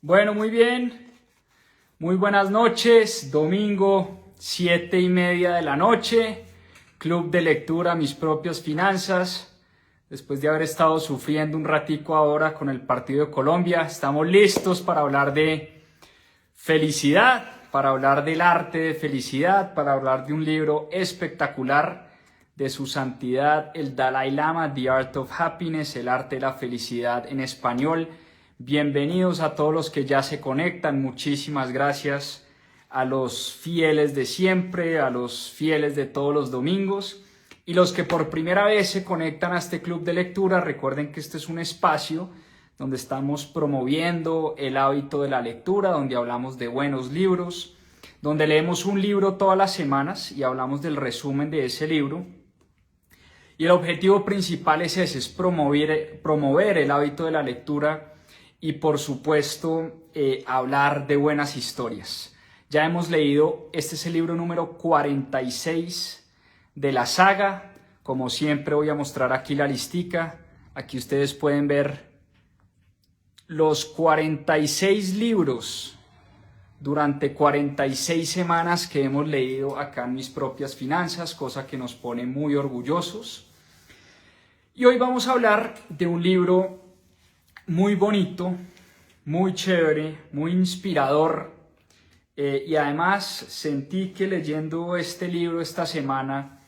Bueno, muy bien. Muy buenas noches. Domingo, 7:30 de la noche. Club de lectura Mis propias finanzas. Después de haber estado sufriendo un ratico ahora con el partido de Colombia, estamos listos para hablar de felicidad, para hablar del arte de felicidad, para hablar de un libro espectacular de su santidad el Dalai Lama, The Art of Happiness, el arte de la felicidad en español. Bienvenidos a todos los que ya se conectan, muchísimas gracias a los fieles de siempre, a los fieles de todos los domingos y los que por primera vez se conectan a este club de lectura. Recuerden que este es un espacio donde estamos promoviendo el hábito de la lectura, donde hablamos de buenos libros, donde leemos un libro todas las semanas y hablamos del resumen de ese libro. Y el objetivo principal es ese, es promover el hábito de la lectura y por supuesto hablar de buenas historias. Ya hemos leído, este es el libro número 46 de la saga. Como siempre voy a mostrar aquí la listica. Aquí ustedes pueden ver los 46 libros durante 46 semanas que hemos leído acá en Mis propias finanzas, cosa que nos pone muy orgullosos. Y hoy vamos a hablar de un libro muy bonito, muy chévere, muy inspirador, y además sentí que leyendo este libro esta semana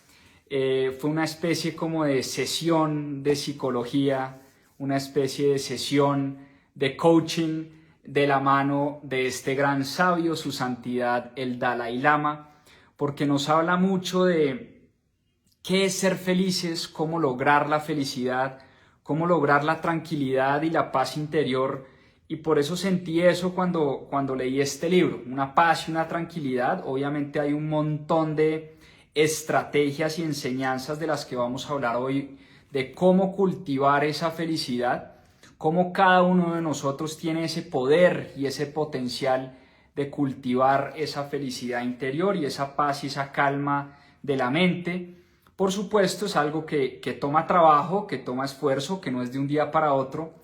fue una especie como de sesión de psicología, una especie de sesión de coaching de la mano de este gran sabio, su santidad el Dalai Lama, porque nos habla mucho de qué es ser felices, cómo lograr la felicidad, cómo lograr la tranquilidad y la paz interior. Y por eso sentí eso cuando leí este libro, una paz y una tranquilidad. Obviamente hay un montón de estrategias y enseñanzas de las que vamos a hablar hoy, de cómo cultivar esa felicidad, cómo cada uno de nosotros tiene ese poder y ese potencial de cultivar esa felicidad interior y esa paz y esa calma de la mente. Por supuesto, es algo que toma trabajo, que toma esfuerzo, que no es de un día para otro,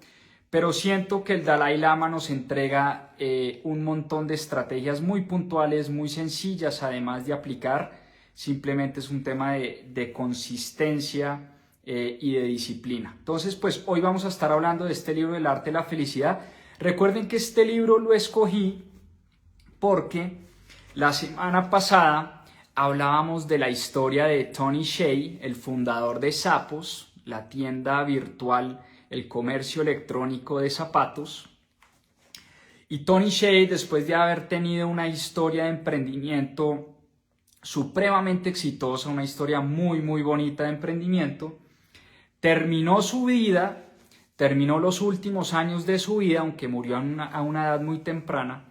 pero siento que el Dalai Lama nos entrega un montón de estrategias muy puntuales, muy sencillas, además de aplicar. Simplemente es un tema de consistencia y de disciplina. Entonces, pues hoy vamos a estar hablando de este libro, El arte de la felicidad. Recuerden que este libro lo escogí porque la semana pasada hablábamos de la historia de Tony Hsieh, el fundador de Zappos, la tienda virtual, el comercio electrónico de zapatos. Y Tony Hsieh, después de haber tenido una historia de emprendimiento supremamente exitosa, una historia muy, muy bonita de emprendimiento, terminó su vida, terminó los últimos años de su vida, aunque murió a una edad muy temprana,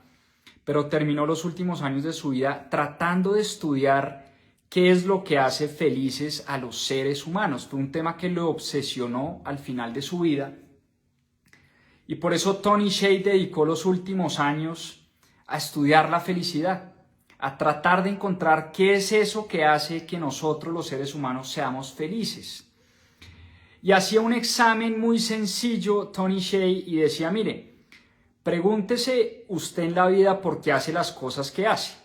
pero terminó los últimos años de su vida tratando de estudiar qué es lo que hace felices a los seres humanos. Fue un tema que lo obsesionó al final de su vida. Y por eso Tony Hsieh dedicó los últimos años a estudiar la felicidad, a tratar de encontrar qué es eso que hace que nosotros los seres humanos seamos felices. Y hacía un examen muy sencillo Tony Hsieh y decía, mire, pregúntese usted en la vida por qué hace las cosas que hace.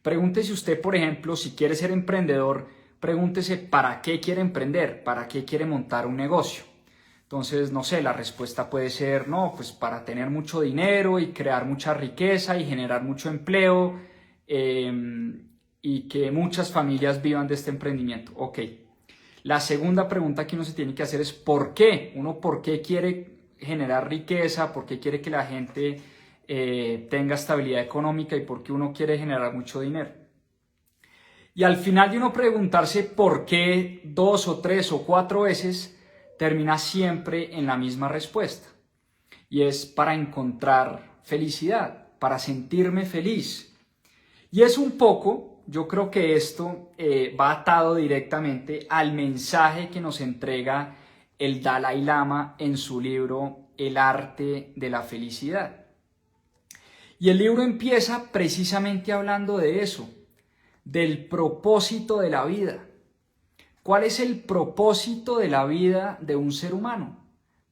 Pregúntese usted, por ejemplo, si quiere ser emprendedor, pregúntese para qué quiere emprender, para qué quiere montar un negocio. Entonces, no sé, la respuesta puede ser, no, pues para tener mucho dinero y crear mucha riqueza y generar mucho empleo y que muchas familias vivan de este emprendimiento. Ok. La segunda pregunta que uno se tiene que hacer es ¿por qué? Uno, ¿por qué quiere generar riqueza? ¿Por qué quiere que la gente tenga estabilidad económica? ¿Y por qué uno quiere generar mucho dinero? Y al final de uno preguntarse por qué 2 o 3 o 4 veces, termina siempre en la misma respuesta. Y es para encontrar felicidad, para sentirme feliz. Y es un poco, yo creo que esto va atado directamente al mensaje que nos entrega el Dalai Lama en su libro El arte de la felicidad. Y el libro empieza precisamente hablando de eso, del propósito de la vida. ¿Cuál es el propósito de la vida de un ser humano?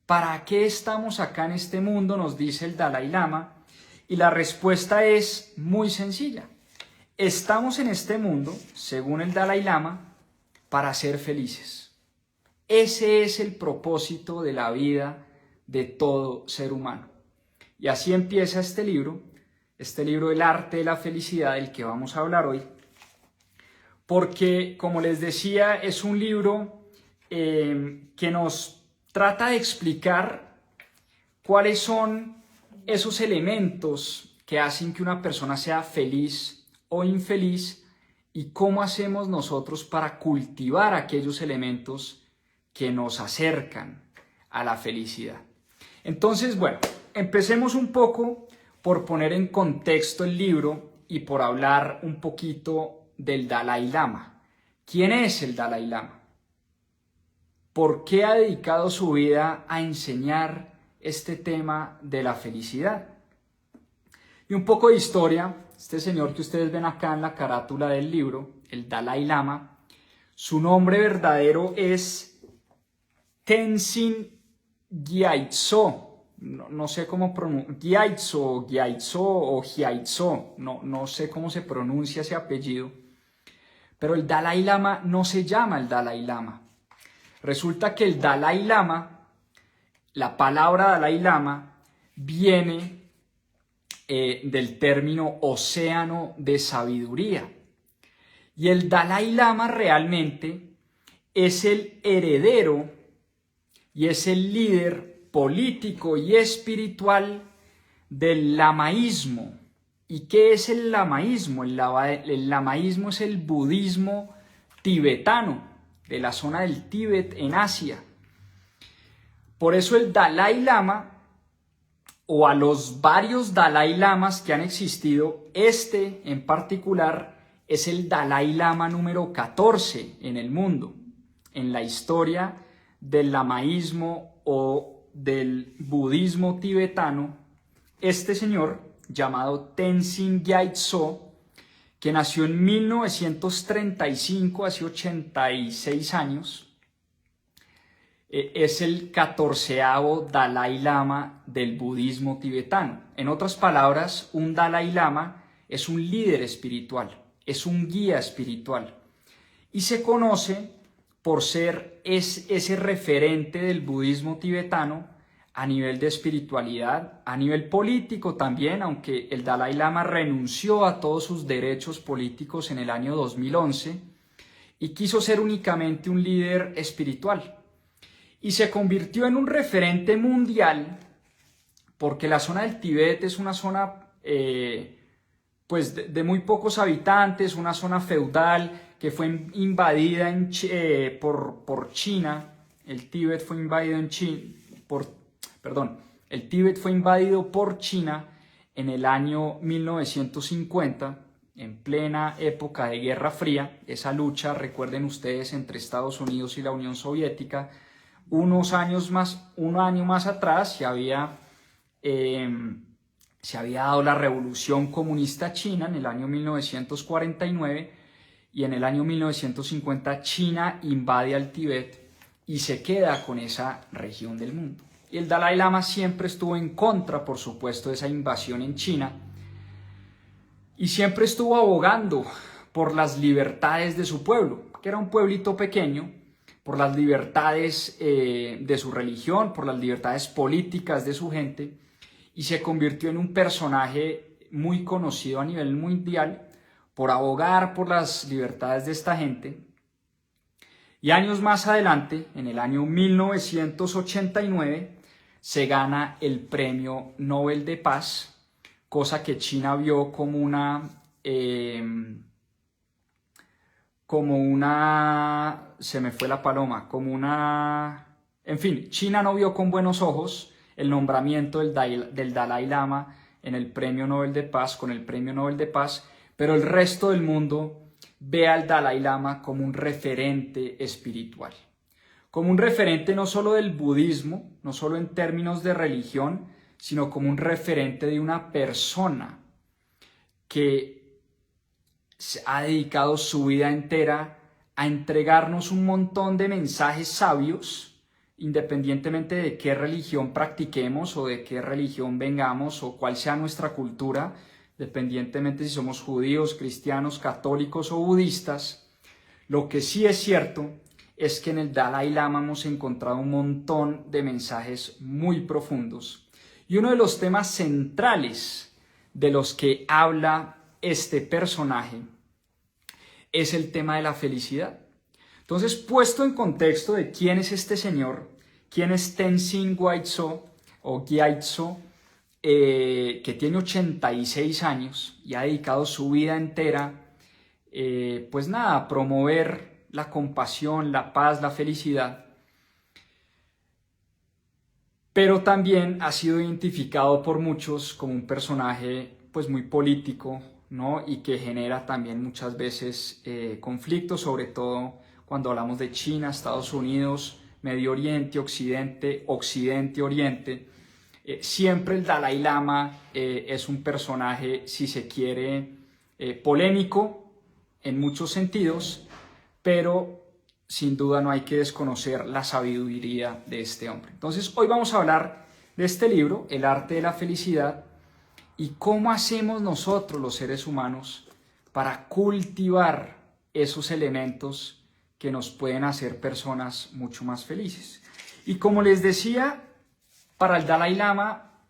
¿Para qué estamos acá en este mundo? Nos dice el Dalai Lama. Y la respuesta es muy sencilla. Estamos en este mundo, según el Dalai Lama, para ser felices. Ese es el propósito de la vida de todo ser humano. Y así empieza este libro El arte de la felicidad, del que vamos a hablar hoy, porque, como les decía, es un libro que nos trata de explicar cuáles son esos elementos que hacen que una persona sea feliz o infeliz y cómo hacemos nosotros para cultivar aquellos elementos que nos acercan a la felicidad. Entonces, bueno, empecemos un poco por poner en contexto el libro y por hablar un poquito del Dalai Lama. ¿Quién es el Dalai Lama? ¿Por qué ha dedicado su vida a enseñar este tema de la felicidad? Y un poco de historia. Este señor que ustedes ven acá en la carátula del libro, el Dalai Lama, su nombre verdadero es Tenzin Gyatso. No sé cómo pronuncia, Gyatso o Gyatso, no sé cómo se pronuncia ese apellido, pero el Dalai Lama no se llama el Dalai Lama. Resulta que el Dalai Lama, la palabra Dalai Lama, viene del término océano de sabiduría. Y el Dalai Lama realmente es el heredero y es el líder político y espiritual del lamaísmo. ¿Y qué es el lamaísmo? El lamaísmo es el budismo tibetano, de la zona del Tíbet en Asia. Por eso el Dalai Lama, o a los varios Dalai Lamas que han existido, este en particular es el Dalai Lama número 14 en el mundo, en la historia del lamaísmo o del budismo tibetano. Este señor, llamado Tenzin Gyatso, que nació en 1935, hace 86 años, es el 14º Dalai Lama del budismo tibetano. En otras palabras, un Dalai Lama es un líder espiritual, es un guía espiritual, y se conoce por ser ese referente del budismo tibetano a nivel de espiritualidad, a nivel político también, aunque el Dalai Lama renunció a todos sus derechos políticos en el año 2011 y quiso ser únicamente un líder espiritual. Y se convirtió en un referente mundial porque la zona del Tíbet es una zona pues de muy pocos habitantes, una zona feudal que fue invadida por China. El Tíbet fue invadido el Tíbet fue invadido por China en el año 1950, en plena época de Guerra Fría. Esa lucha, recuerden ustedes, entre Estados Unidos y la Unión Soviética. Un año más atrás se había dado la Revolución Comunista China en el año 1949, y en el año 1950 China invade al Tíbet y se queda con esa región del mundo. Y el Dalai Lama siempre estuvo en contra, por supuesto, de esa invasión en China, y siempre estuvo abogando por las libertades de su pueblo, que era un pueblito pequeño, por las libertades de su religión, por las libertades políticas de su gente, y se convirtió en un personaje muy conocido a nivel mundial por abogar por las libertades de esta gente. Y años más adelante, en el año 1989, se gana el Premio Nobel de Paz, cosa que China vio como en fin, China no vio con buenos ojos el nombramiento del Dalai Lama en el Premio Nobel de Paz, con el Premio Nobel de Paz, pero el resto del mundo ve al Dalai Lama como un referente espiritual, como un referente no solo del budismo, no solo en términos de religión, sino como un referente de una persona que ha dedicado su vida entera a entregarnos un montón de mensajes sabios independientemente de qué religión practiquemos o de qué religión vengamos o cuál sea nuestra cultura, independientemente si somos judíos, cristianos, católicos o budistas, lo que sí es cierto es que en el Dalai Lama hemos encontrado un montón de mensajes muy profundos. Y uno de los temas centrales de los que habla este personaje es el tema de la felicidad. Entonces, puesto en contexto de quién es este señor, quién es Tenzin Gyatso o Gyatso, que tiene 86 años y ha dedicado su vida entera, pues nada, a promover la compasión, la paz, la felicidad, pero también ha sido identificado por muchos como un personaje pues muy político, ¿no? Y que genera también muchas veces conflictos, sobre todo cuando hablamos de China, Estados Unidos, Medio Oriente, Occidente, Occidente, Oriente. Siempre el Dalai Lama es un personaje, si se quiere, polémico en muchos sentidos, pero sin duda no hay que desconocer la sabiduría de este hombre. Entonces, hoy vamos a hablar de este libro, El arte de la felicidad, y cómo hacemos nosotros, los seres humanos, para cultivar esos elementos que nos pueden hacer personas mucho más felices. Y como les decía, para el Dalai Lama,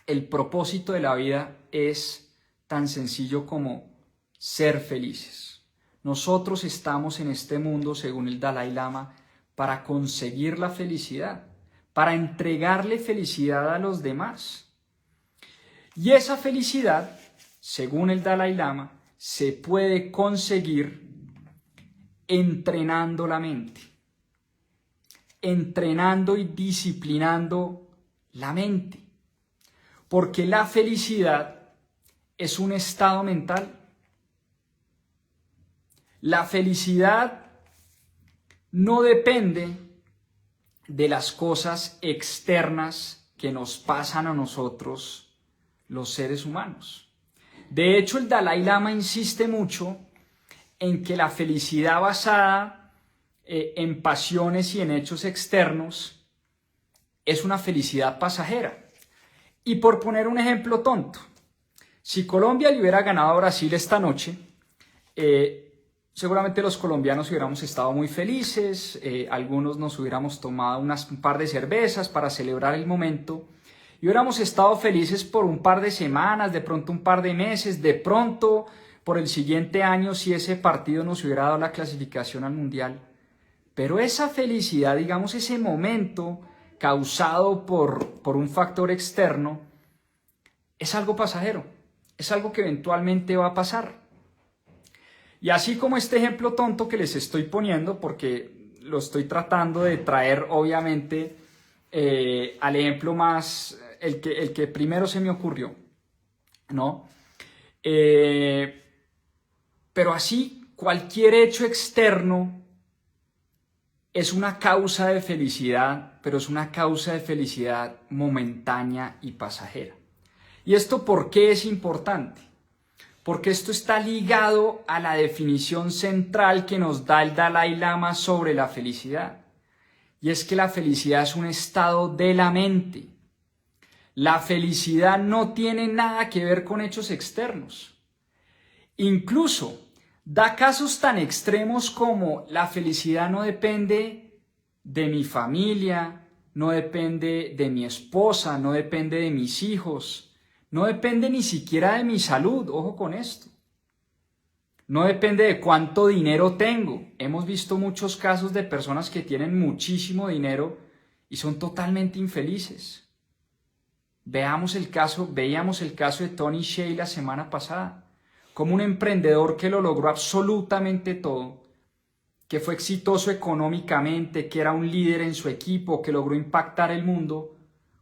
el propósito de la vida es tan sencillo como ser felices. Nosotros estamos en este mundo, según el Dalai Lama, para conseguir la felicidad, para entregarle felicidad a los demás. Y esa felicidad, según el Dalai Lama, se puede conseguir entrenando la mente, entrenando y disciplinando la mente, porque la felicidad es un estado mental. La felicidad no depende de las cosas externas que nos pasan a nosotros, los seres humanos. De hecho, el Dalai Lama insiste mucho en que la felicidad basada en pasiones y en hechos externos es una felicidad pasajera. Y por poner un ejemplo tonto, si Colombia le hubiera ganado a Brasil esta noche, seguramente los colombianos hubiéramos estado muy felices, algunos nos hubiéramos tomado un par de cervezas para celebrar el momento y hubiéramos estado felices por un par de semanas, de pronto un par de meses, de pronto por el siguiente año si ese partido nos hubiera dado la clasificación al Mundial. Pero esa felicidad, digamos, ese momento causado por un factor externo, es algo pasajero, es algo que eventualmente va a pasar. Y así como este ejemplo tonto que les estoy poniendo, porque lo estoy tratando de traer obviamente al ejemplo más, el que primero se me ocurrió, ¿no? Pero así cualquier hecho externo es una causa de felicidad, pero es una causa de felicidad momentánea y pasajera. ¿Y esto por qué es importante? Porque esto está ligado a la definición central que nos da el Dalai Lama sobre la felicidad. Y es que la felicidad es un estado de la mente. La felicidad no tiene nada que ver con hechos externos. Incluso da casos tan extremos como la felicidad no depende de mi familia, no depende de mi esposa, no depende de mis hijos. No depende ni siquiera de mi salud, ojo con esto. No depende de cuánto dinero tengo. Hemos visto muchos casos de personas que tienen muchísimo dinero y son totalmente infelices. Veíamos el caso de Tony Hsieh la semana pasada, como un emprendedor que lo logró absolutamente todo, que fue exitoso económicamente, que era un líder en su equipo, que logró impactar el mundo,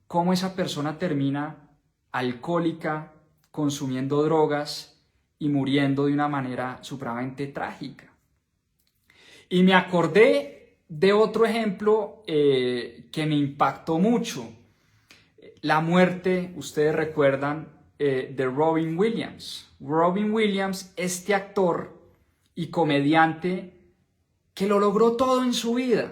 cómo esa persona termina alcohólica, consumiendo drogas y muriendo de una manera supremamente trágica. Y me acordé de otro ejemplo que me impactó mucho. La muerte, ustedes recuerdan, de Robin Williams. Robin Williams, este actor y comediante que lo logró todo en su vida.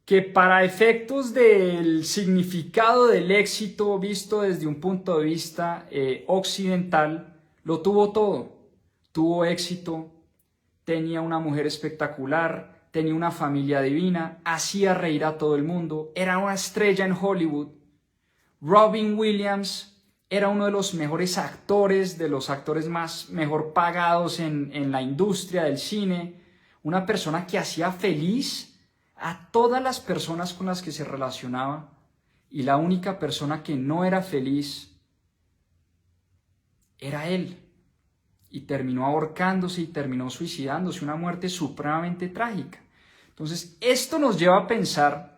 que para efectos del significado del éxito visto desde un punto de vista occidental, lo tuvo todo. Tuvo éxito, tenía una mujer espectacular, tenía una familia divina, hacía reír a todo el mundo, era una estrella en Hollywood. Robin Williams era uno de los mejores actores, de los actores más mejor pagados en la industria del cine, una persona que hacía feliz a todas las personas con las que se relacionaba, y la única persona que no era feliz era él. Y terminó ahorcándose y terminó suicidándose, una muerte supremamente trágica. Entonces, esto nos lleva a pensar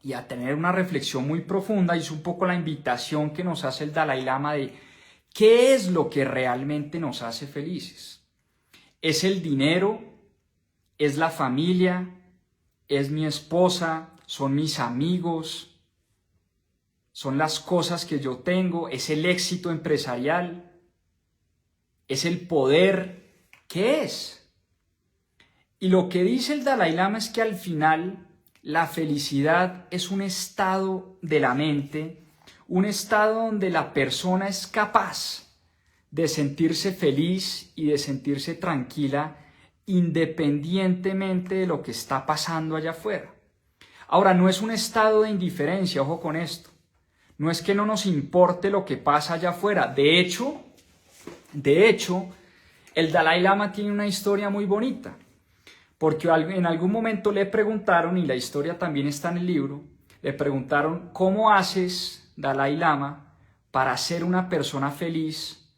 y a tener una reflexión muy profunda, y es un poco la invitación que nos hace el Dalai Lama de qué es lo que realmente nos hace felices. ¿Es el dinero? ¿Es la familia? ¿Es mi esposa? ¿Son mis amigos? ¿Son las cosas que yo tengo? ¿Es el éxito empresarial? ¿Es el poder? ¿Qué es? Y lo que dice el Dalai Lama es que al final la felicidad es un estado de la mente, un estado donde la persona es capaz de sentirse feliz y de sentirse tranquila independientemente de lo que está pasando allá afuera. Ahora, no es un estado de indiferencia, ojo con esto. No es que no nos importe lo que pasa allá afuera. De hecho, el Dalai Lama tiene una historia muy bonita, porque en algún momento le preguntaron, y la historia también está en el libro, le preguntaron, ¿cómo haces, Dalai Lama, para ser una persona feliz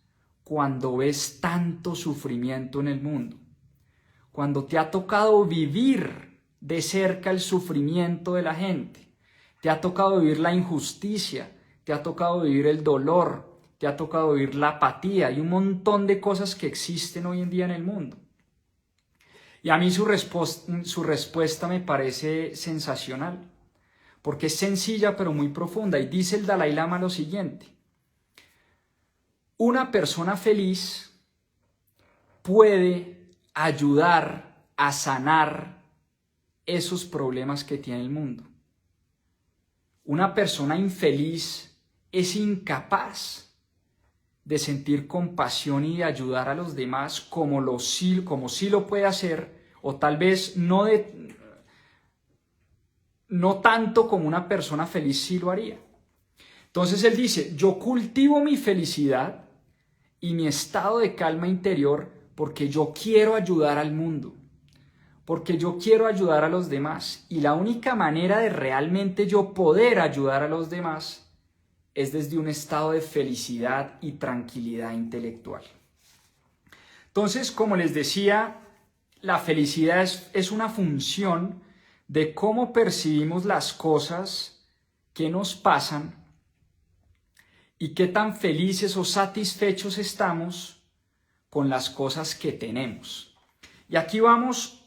cuando ves tanto sufrimiento en el mundo? Cuando te ha tocado vivir de cerca el sufrimiento de la gente, te ha tocado vivir la injusticia, te ha tocado vivir el dolor, te ha tocado vivir la apatía y un montón de cosas que existen hoy en día en el mundo. Y a mí su respuesta me parece sensacional, porque es sencilla pero muy profunda, y dice el Dalai Lama lo siguiente: una persona feliz puede ayudar a sanar esos problemas que tiene el mundo. Una persona infeliz es incapaz de sentir compasión y de ayudar a los demás como sí lo puede hacer, o tal vez no tanto como una persona feliz sí lo haría. Entonces él dice, yo cultivo mi felicidad y mi estado de calma interior porque yo quiero ayudar al mundo, porque yo quiero ayudar a los demás, y la única manera de realmente yo poder ayudar a los demás es desde un estado de felicidad y tranquilidad intelectual. Entonces, como les decía, la felicidad es una función de cómo percibimos las cosas que nos pasan y qué tan felices o satisfechos estamos con las cosas que tenemos. Y aquí vamos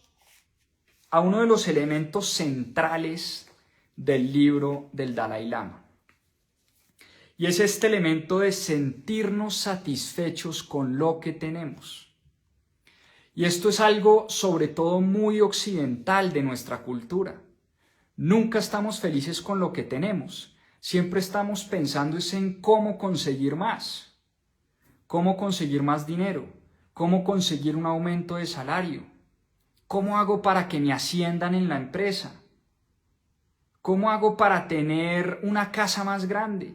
a uno de los elementos centrales del libro del Dalai Lama. Y es este elemento de sentirnos satisfechos con lo que tenemos. Y esto es algo sobre todo muy occidental de nuestra cultura. Nunca estamos felices con lo que tenemos. Siempre estamos pensando en cómo conseguir más dinero, cómo conseguir un aumento de salario, cómo hago para que me asciendan en la empresa, cómo hago para tener una casa más grande,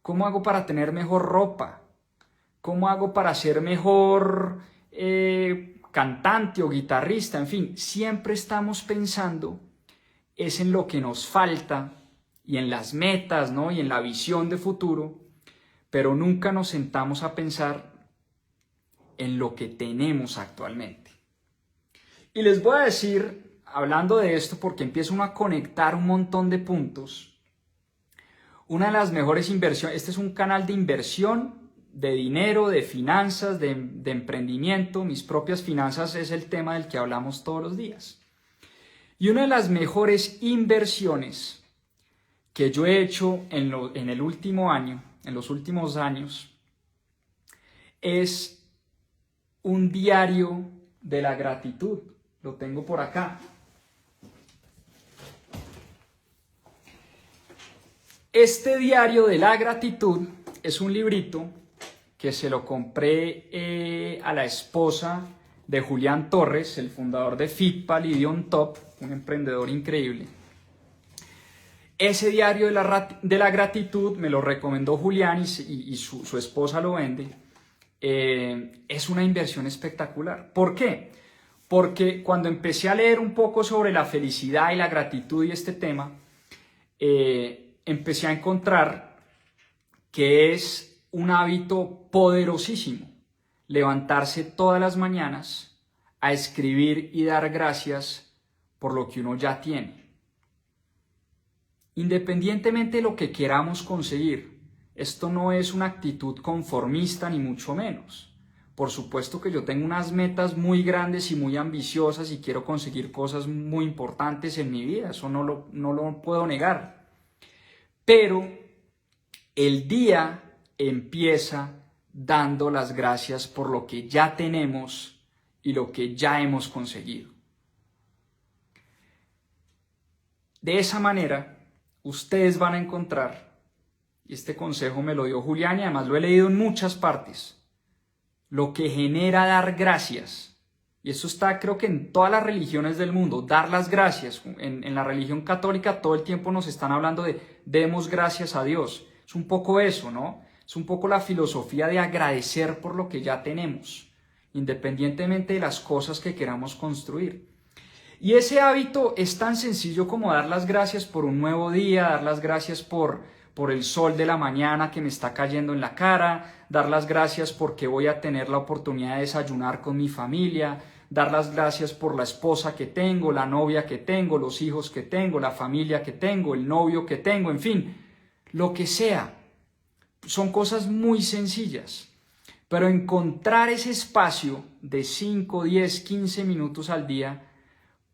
cómo hago para tener mejor ropa, cómo hago para ser mejor cantante o guitarrista, en fin, siempre estamos pensando es en lo que nos falta y en las metas, ¿no? Y en la visión de futuro, pero nunca nos sentamos a pensar en lo que tenemos actualmente. Y les voy a decir, hablando de esto, porque empieza uno a conectar un montón de puntos, una de las mejores inversiones, este es un canal de inversión, de dinero, de finanzas, de emprendimiento. Mis propias finanzas es el tema del que hablamos todos los días. Y una de las mejores inversiones que yo he hecho en el último año, en los últimos años, es un diario de la gratitud. Lo tengo por acá. Este diario de la gratitud es un librito que se lo compré a la esposa de Julián Torres, el fundador de Fitpal y de OnTop, un emprendedor increíble. Ese diario de la gratitud me lo recomendó Julián y su esposa lo vende. Es una inversión espectacular. ¿Por qué? Porque cuando empecé a leer un poco sobre la felicidad y la gratitud y este tema, empecé a encontrar que es un hábito poderosísimo levantarse todas las mañanas a escribir y dar gracias por lo que uno ya tiene. Independientemente de lo que queramos conseguir, esto no es una actitud conformista ni mucho menos. Por supuesto que yo tengo unas metas muy grandes y muy ambiciosas y quiero conseguir cosas muy importantes en mi vida, eso no lo puedo negar. Pero el día empieza dando las gracias por lo que ya tenemos y lo que ya hemos conseguido. De esa manera, ustedes van a encontrar, y este consejo me lo dio Julián y además lo he leído en muchas partes, lo que genera dar gracias. Y eso está, creo que en todas las religiones del mundo, dar las gracias. En la religión católica todo el tiempo nos están hablando de demos gracias a Dios. Es un poco eso, ¿no? Es un poco la filosofía de agradecer por lo que ya tenemos, independientemente de las cosas que queramos construir. Y ese hábito es tan sencillo como dar las gracias por un nuevo día, dar las gracias por el sol de la mañana que me está cayendo en la cara, dar las gracias porque voy a tener la oportunidad de desayunar con mi familia, dar las gracias por la esposa que tengo, la novia que tengo, los hijos que tengo, la familia que tengo, el novio que tengo, en fin, lo que sea. Son cosas muy sencillas, pero encontrar ese espacio de 5, 10, 15 minutos al día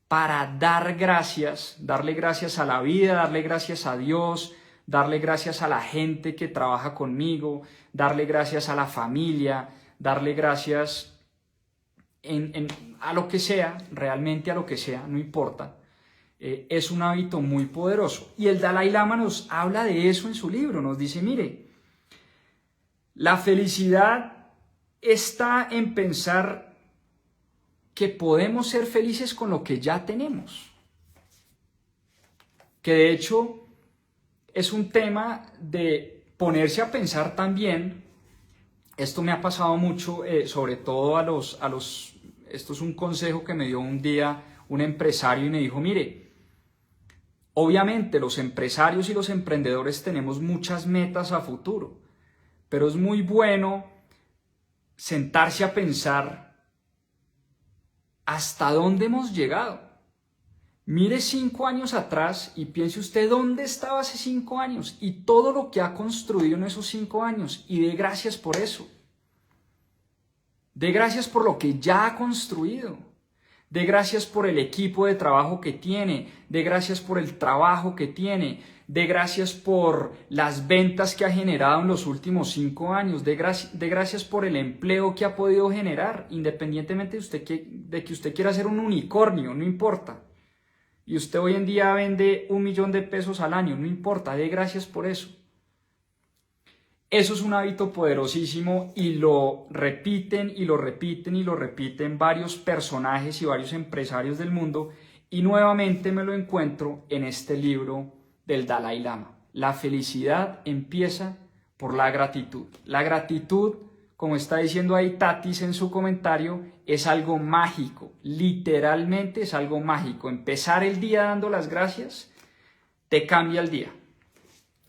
para dar gracias, darle gracias a la vida, darle gracias a Dios, darle gracias a la gente que trabaja conmigo, darle gracias a la familia, darle gracias a lo que sea, realmente a lo que sea, no importa. Es un hábito muy poderoso. Y el Dalai Lama nos habla de eso en su libro, nos dice, mire, la felicidad está en pensar que podemos ser felices con lo que ya tenemos. Que de hecho es un tema de ponerse a pensar también. Esto me ha pasado mucho, sobre todo esto es un consejo que me dio un día un empresario y me dijo, mire, obviamente los empresarios y los emprendedores tenemos muchas metas a futuro, pero es muy bueno sentarse a pensar hasta dónde hemos llegado. Mire 5 años atrás y piense usted dónde estaba hace 5 años y todo lo que ha construido en esos 5 años y dé gracias por eso. Dé gracias por lo que ya ha construido. Dé gracias por el equipo de trabajo que tiene. Dé gracias por el trabajo que tiene. Dé gracias por las ventas que ha generado en los últimos 5 años. Dé gracias por el empleo que ha podido generar, independientemente de que usted quiera ser un unicornio, no importa. Y usted hoy en día vende 1 millón de pesos al año, no importa, dé gracias por eso. Eso es un hábito poderosísimo y lo repiten y lo repiten y lo repiten varios personajes y varios empresarios del mundo y nuevamente me lo encuentro en este libro del Dalai Lama. La felicidad empieza por la gratitud. La gratitud, como está diciendo ahí Tatis en su comentario, es algo mágico, literalmente es algo mágico. Empezar el día dando las gracias te cambia el día.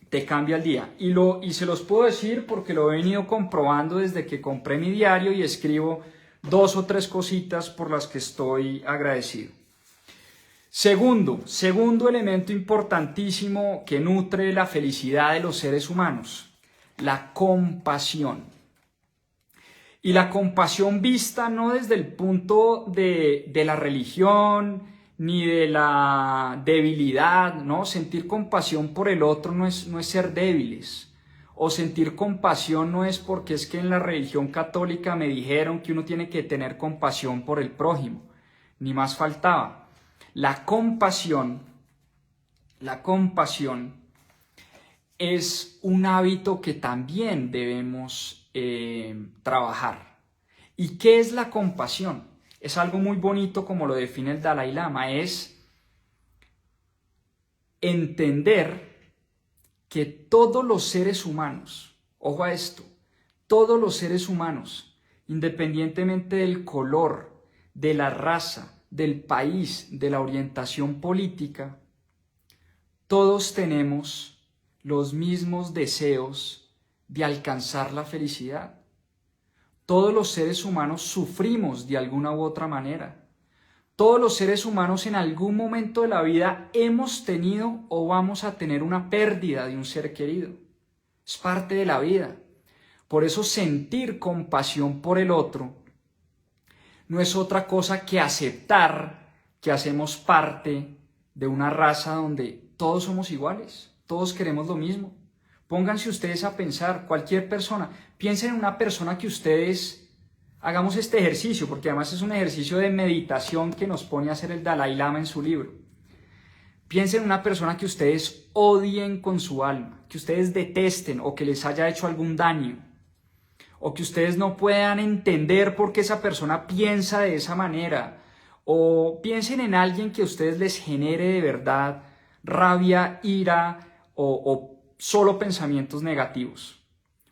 Te cambia el día. Y se los puedo decir porque lo he venido comprobando desde que compré mi diario y escribo 2 o 3 cositas por las que estoy agradecido. Segundo elemento importantísimo que nutre la felicidad de los seres humanos, la compasión. Y la compasión vista no desde el punto de la religión, ni de la debilidad, ¿no? Sentir compasión por el otro no es ser débiles. O sentir compasión no es porque es que en la religión católica me dijeron que uno tiene que tener compasión por el prójimo. Ni más faltaba. La compasión es un hábito que también debemos trabajar. ¿Y qué es la compasión? Es algo muy bonito como lo define el Dalai Lama, es entender que todos los seres humanos, ojo a esto, todos los seres humanos, independientemente del color, de la raza, del país, de la orientación política, todos tenemos los mismos deseos de alcanzar la felicidad. Todos los seres humanos sufrimos de alguna u otra manera. Todos los seres humanos en algún momento de la vida hemos tenido o vamos a tener una pérdida de un ser querido. Es parte de la vida. Por eso sentir compasión por el otro no es otra cosa que aceptar que hacemos parte de una raza donde todos somos iguales, todos queremos lo mismo. Pónganse ustedes a pensar, cualquier persona, piensen en una persona que ustedes, hagamos este ejercicio, porque además es un ejercicio de meditación que nos pone a hacer el Dalai Lama en su libro. Piensen en una persona que ustedes odien con su alma, que ustedes detesten o que les haya hecho algún daño, o que ustedes no puedan entender por qué esa persona piensa de esa manera, o piensen en alguien que a ustedes les genere de verdad rabia, ira o solo pensamientos negativos.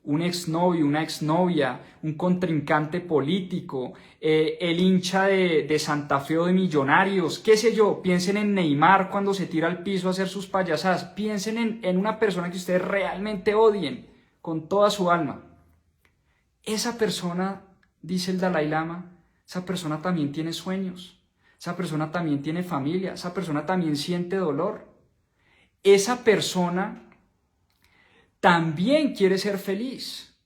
Un exnovio, una exnovia, un contrincante político, el hincha de Santa Fe o de Millonarios, qué sé yo, piensen en Neymar cuando se tira al piso a hacer sus payasadas, piensen en una persona que ustedes realmente odien con toda su alma. Esa persona, dice el Dalai Lama, esa persona también tiene sueños, esa persona también tiene familia, esa persona también siente dolor. Esa persona también quiere ser feliz.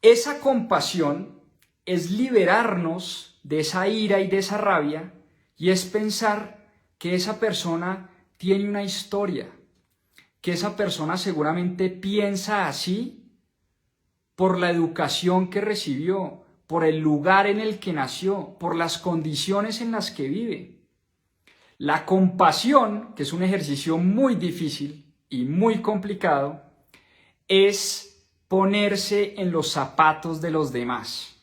Esa compasión es liberarnos de esa ira y de esa rabia y es pensar que esa persona tiene una historia, que esa persona seguramente piensa así por la educación que recibió, por el lugar en el que nació, por las condiciones en las que vive. La compasión, que es un ejercicio muy difícil y muy complicado, es ponerse en los zapatos de los demás.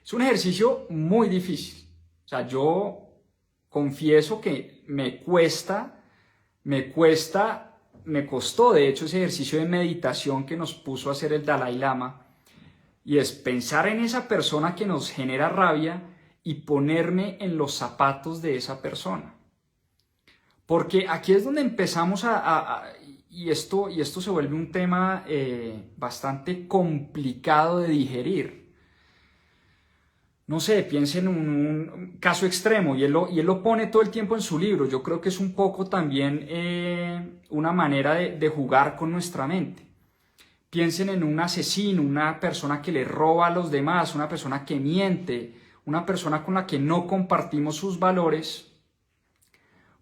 Es un ejercicio muy difícil. O sea, yo confieso que me costó de hecho ese ejercicio de meditación que nos puso a hacer el Dalai Lama, y es pensar en esa persona que nos genera rabia y ponerme en los zapatos de esa persona. Porque aquí es donde empezamos y esto se vuelve un tema bastante complicado de digerir. No sé, piensen en un caso extremo y él lo pone todo el tiempo en su libro. Yo creo que es un poco también una manera de jugar con nuestra mente. Piensen en un asesino, una persona que le roba a los demás, una persona que miente, una persona con la que no compartimos sus valores.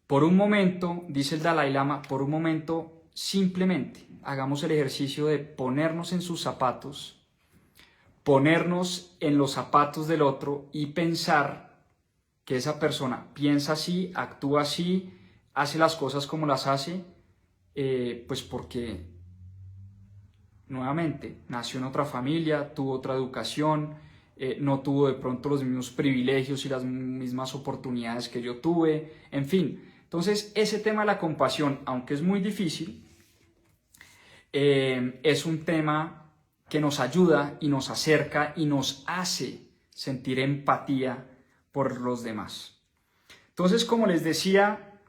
Por un momento, dice el Dalai Lama, por un momento simplemente hagamos el ejercicio de ponernos en sus zapatos, ponernos en los zapatos del otro y pensar que esa persona piensa así, actúa así, hace las cosas como las hace, pues porque nuevamente nació en otra familia, tuvo otra educación, no tuvo de pronto los mismos privilegios y las mismas oportunidades que yo tuve, en fin. Entonces ese tema de la compasión, aunque es muy difícil, es un tema que nos ayuda y nos acerca y nos hace sentir empatía por los demás. Entonces, como les decía,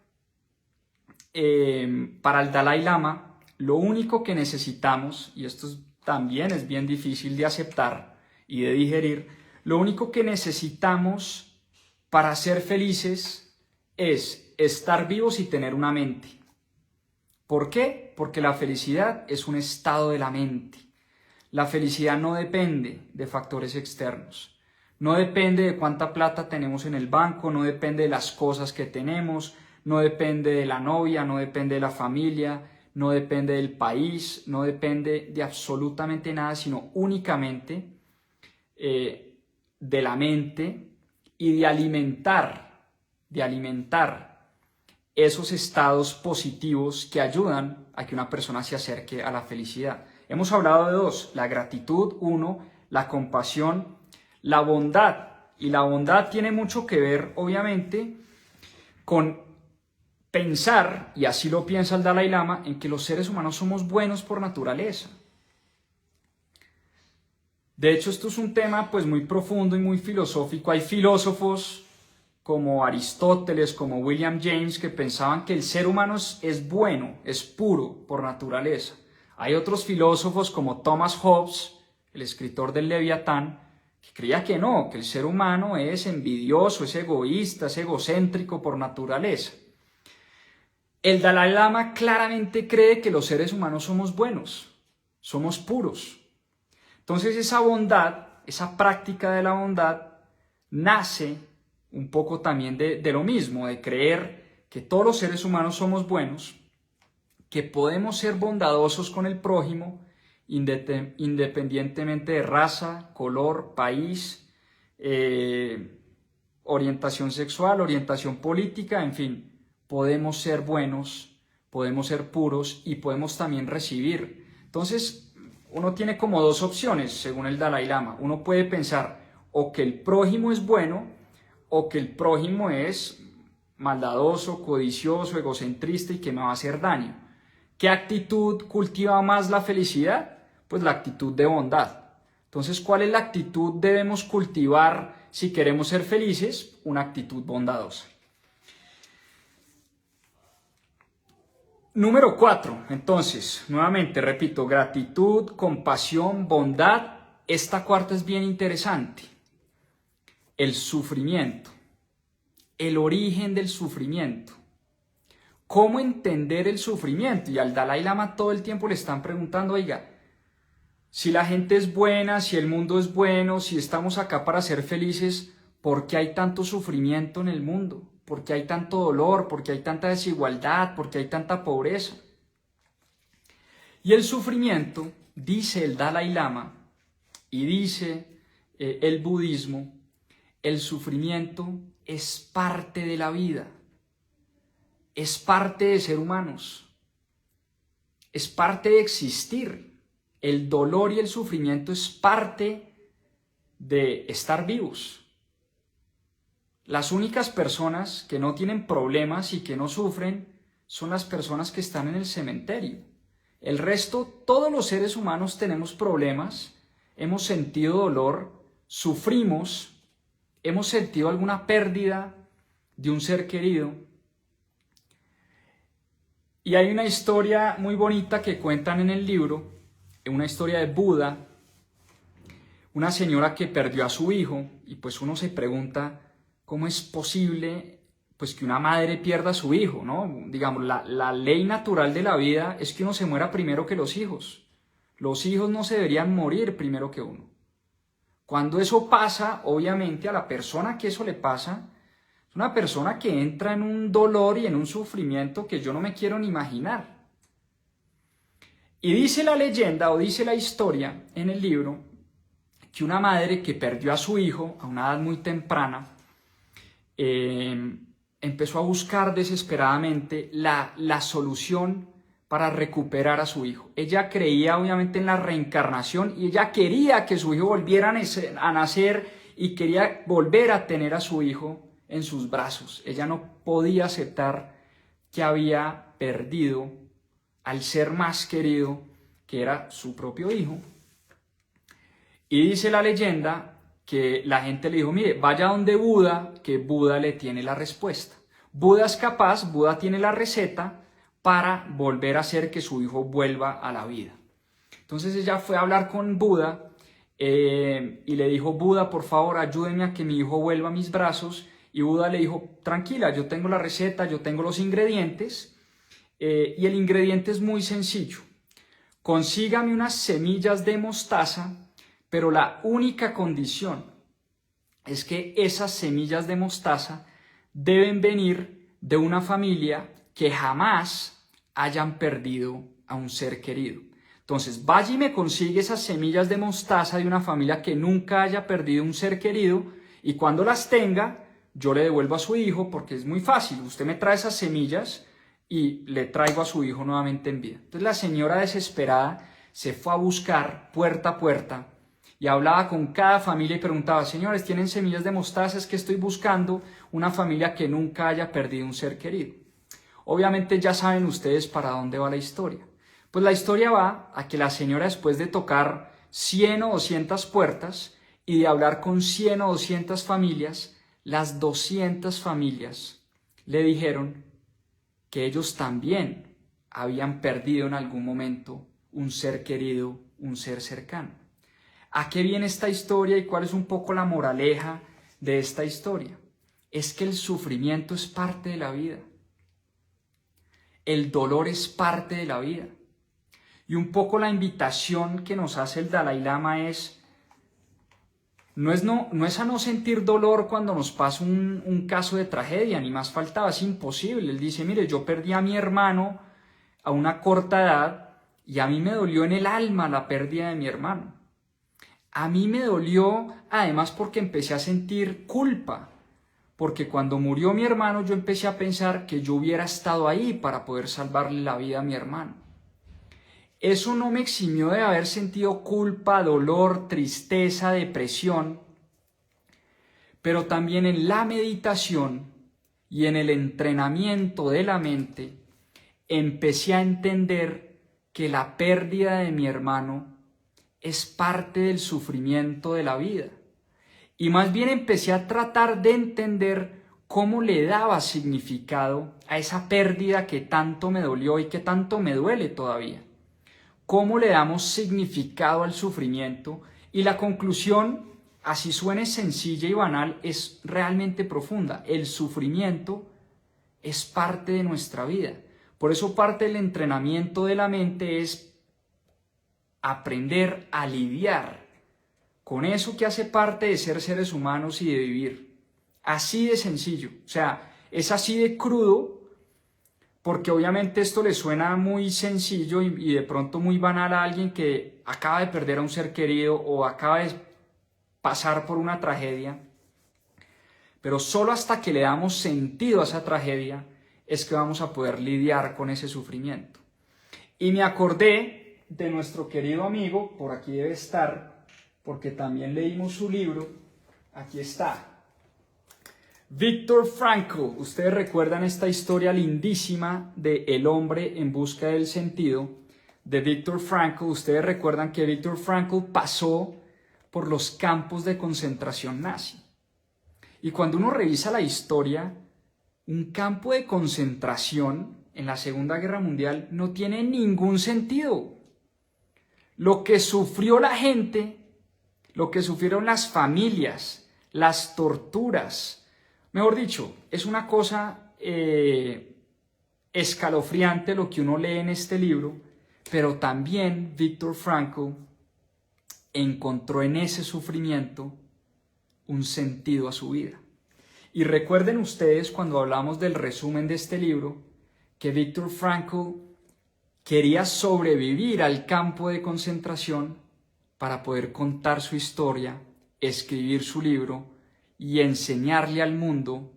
para el Dalai Lama, lo único que necesitamos, y esto también es bien difícil de aceptar y de digerir, lo único que necesitamos para ser felices es estar vivos y tener una mente. ¿Por qué? Porque la felicidad es un estado de la mente. La felicidad no depende de factores externos, no depende de cuánta plata tenemos en el banco, no depende de las cosas que tenemos, no depende de la novia, no depende de la familia, no depende del país, no depende de absolutamente nada, sino únicamente de la mente y de alimentar esos estados positivos que ayudan a que una persona se acerque a la felicidad. Hemos hablado de dos: la gratitud, uno, la compasión, la bondad. Y la bondad tiene mucho que ver, obviamente, con pensar, y así lo piensa el Dalai Lama, en que los seres humanos somos buenos por naturaleza. De hecho, esto es un tema pues muy profundo y muy filosófico. Hay filósofos como Aristóteles, como William James, que pensaban que el ser humano es bueno, es puro por naturaleza. Hay otros filósofos como Thomas Hobbes, el escritor del Leviatán, que creía que no, que el ser humano es envidioso, es egoísta, es egocéntrico por naturaleza. El Dalai Lama claramente cree que los seres humanos somos buenos, somos puros. Entonces esa bondad, esa práctica de la bondad, nace un poco también de lo mismo, de creer que todos los seres humanos somos buenos, que podemos ser bondadosos con el prójimo, independientemente de raza, color, país, orientación sexual, orientación política, en fin, podemos ser buenos, podemos ser puros y podemos también recibir. Entonces, uno tiene como dos opciones, según el Dalai Lama. Uno puede pensar o que el prójimo es bueno o que el prójimo es maldadoso, codicioso, egocentrista y que me va a hacer daño. ¿Qué actitud cultiva más la felicidad? Pues la actitud de bondad. Entonces, ¿cuál es la actitud que debemos cultivar si queremos ser felices? Una actitud bondadosa. Número 4, entonces, nuevamente repito, gratitud, compasión, bondad. Esta cuarta es bien interesante. El sufrimiento, el origen del sufrimiento. ¿Cómo entender el sufrimiento? Y al Dalai Lama todo el tiempo le están preguntando, oiga, si la gente es buena, si el mundo es bueno, si estamos acá para ser felices, ¿por qué hay tanto sufrimiento en el mundo? ¿Por qué hay tanto dolor? ¿Por qué hay tanta desigualdad? ¿Por qué hay tanta pobreza? Y el sufrimiento, dice el Dalai Lama y dice el budismo, el sufrimiento es parte de la vida, es parte de ser humanos, es parte de existir. El dolor y el sufrimiento es parte de estar vivos. Las únicas personas que no tienen problemas y que no sufren son las personas que están en el cementerio. El resto, todos los seres humanos tenemos problemas, hemos sentido dolor, sufrimos, hemos sentido alguna pérdida de un ser querido. Y hay una historia muy bonita que cuentan en el libro, una historia de Buda, una señora que perdió a su hijo, y pues uno se pregunta, ¿cómo es posible pues, que una madre pierda a su hijo, ¿no? Digamos, la ley natural de la vida es que uno se muera primero que los hijos. Los hijos no se deberían morir primero que uno. Cuando eso pasa, obviamente a la persona que eso le pasa, es una persona que entra en un dolor y en un sufrimiento que yo no me quiero ni imaginar. Y dice la leyenda o dice la historia en el libro que una madre que perdió a su hijo a una edad muy temprana, empezó a buscar desesperadamente la solución para recuperar a su hijo. Ella creía obviamente en la reencarnación y ella quería que su hijo volviera a nacer y quería volver a tener a su hijo en sus brazos. Ella no podía aceptar que había perdido al ser más querido, que era su propio hijo. Y dice la leyenda que la gente le dijo, mire, vaya donde Buda, que Buda le tiene la respuesta. Buda es capaz, Buda tiene la receta para volver a hacer que su hijo vuelva a la vida. Entonces ella fue a hablar con Buda y le dijo, Buda, por favor, ayúdeme a que mi hijo vuelva a mis brazos. Y Buda le dijo, tranquila, yo tengo la receta, yo tengo los ingredientes. Y el ingrediente es muy sencillo. Consígame unas semillas de mostaza, pero la única condición es que esas semillas de mostaza deben venir de una familia que jamás hayan perdido a un ser querido. Entonces, vaya y me consigue esas semillas de mostaza de una familia que nunca haya perdido un ser querido, y cuando las tenga, yo le devuelvo a su hijo porque es muy fácil. Usted me trae esas semillas y le traigo a su hijo nuevamente en vida. Entonces la señora desesperada se fue a buscar puerta a puerta y hablaba con cada familia y preguntaba, señores, ¿tienen semillas de mostaza? Es que estoy buscando una familia que nunca haya perdido un ser querido. Obviamente ya saben ustedes para dónde va la historia. Pues la historia va a que la señora, después de tocar 100 o 200 puertas y de hablar con 100 o 200 familias, las 200 familias le dijeron que ellos también habían perdido en algún momento un ser querido, un ser cercano. ¿A qué viene esta historia y cuál es un poco la moraleja de esta historia? Es que el sufrimiento es parte de la vida. El dolor es parte de la vida. Y un poco la invitación que nos hace el Dalai Lama no es a no sentir dolor cuando nos pasa un caso de tragedia, ni más faltaba, es imposible. Él dice, mire, yo perdí a mi hermano a una corta edad y a mí me dolió en el alma la pérdida de mi hermano. A mí me dolió además porque empecé a sentir culpa, porque cuando murió mi hermano yo empecé a pensar que yo hubiera estado ahí para poder salvarle la vida a mi hermano. Eso no me eximió de haber sentido culpa, dolor, tristeza, depresión, pero también en la meditación y en el entrenamiento de la mente empecé a entender que la pérdida de mi hermano es parte del sufrimiento de la vida. Y más bien empecé a tratar de entender cómo le daba significado a esa pérdida que tanto me dolió y que tanto me duele todavía. Cómo le damos significado al sufrimiento, y la conclusión, así suene sencilla y banal, es realmente profunda. El sufrimiento es parte de nuestra vida. Por eso parte del entrenamiento de la mente es aprender a lidiar con eso que hace parte de ser seres humanos y de vivir. Así de sencillo, o sea, es así de crudo, porque obviamente esto le suena muy sencillo y de pronto muy banal a alguien que acaba de perder a un ser querido o acaba de pasar por una tragedia. Pero solo hasta que le damos sentido a esa tragedia es que vamos a poder lidiar con ese sufrimiento. Y me acordé de nuestro querido amigo, por aquí debe estar, porque también leímos su libro, aquí está. Viktor Frankl. Ustedes recuerdan esta historia lindísima de El hombre en busca del sentido, de Viktor Frankl. Ustedes recuerdan que Viktor Frankl pasó por los campos de concentración nazi. Y cuando uno revisa la historia, un campo de concentración en la Segunda Guerra Mundial no tiene ningún sentido. Lo que sufrió la gente, lo que sufrieron las familias, las torturas, mejor dicho, es una cosa escalofriante lo que uno lee en este libro, pero también Viktor Frankl encontró en ese sufrimiento un sentido a su vida. Y recuerden ustedes cuando hablamos del resumen de este libro, que Viktor Frankl quería sobrevivir al campo de concentración para poder contar su historia, escribir su libro y enseñarle al mundo